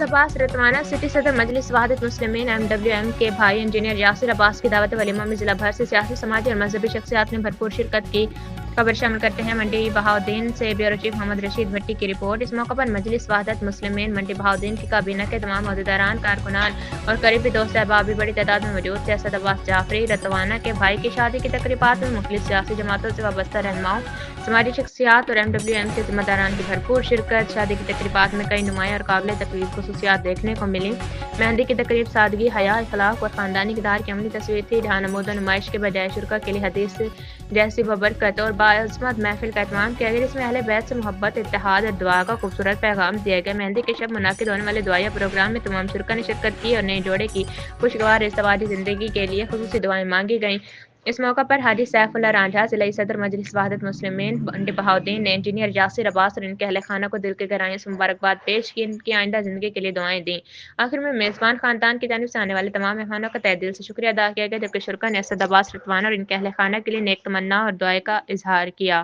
عباس رتوانہ city صدر مجلس وحدت مسلمین MWM کے بھائی انجینئر یاسر عباس کی دعوت ولیمہ میں ضلع بھر سے سیاسی سماجی اور مذہبی شخصیات نے بھرپور شرکت کی خبر شامل کرتے ہیں منڈی بہاؤدین سے بیورو چیف محمد رشید بھٹی کی رپورٹ۔ اس موقع پر مجلس وحدت مسلمین منڈی بہاؤدین کی کابینہ کے تمام عہدیداران، کارکنان اور قریبی دوست احباب بھی بڑی تعداد میں موجود تھے۔ اسد عباس جعفری رتوانہ کے بھائی کی شادی کی تقریبات میں مختلف سیاسی جماعتوں سے وابستہ رہنماؤں، سماجی شخصیات اور MWM کے ذمہ داران کی بھرپور شرکت۔ شادی کی تقریبات میں کئی نمایاں اور قابل تقلید خصوصیات دیکھنے کو ملی۔ مہندی کی تقریب سادگی، حیا، اخلاق اور خاندانی اقدار کی عملی تصویر تھی، جہاں نمود و نمائش کے بجائے شرکاء کے لیے حدیث جیسی ببرکت اور باعظمت محفل کا اہتمام کیا گیا، جس میں اہل بیت سے محبت، اتحاد اور دعا کا خوبصورت پیغام دیا گیا۔ مہندی کے شب منعقد ہونے والے دعائیہ پروگرام میں تمام شرکاء نے شرکت کی اور نئے جوڑے کی خوشگوار ازدواجی زندگی کے لیے خصوصی دعائیں مانگی گئیں۔ اس موقع پر حاجی سیف اللہ رانجھا، ضلعی صدر مجلس وحدت مسلمین منڈی بہاؤدین نے انجینئر یاسر عباس اور ان کے اہل خانہ کو دل کی گہرائیوں سے مبارکباد پیش کی، ان کی آئندہ زندگی کے لیے دعائیں دیں۔ آخر میں میزبان خاندان کی جانب سے آنے والے تمام مہمانوں کا تہہ دل سے شکریہ ادا کیا گیا، جبکہ شرکاء نے اسد عباس رتوانہ اور ان کے اہل خانہ کے لیے نیک تمنا اور دعائیں کا اظہار کیا۔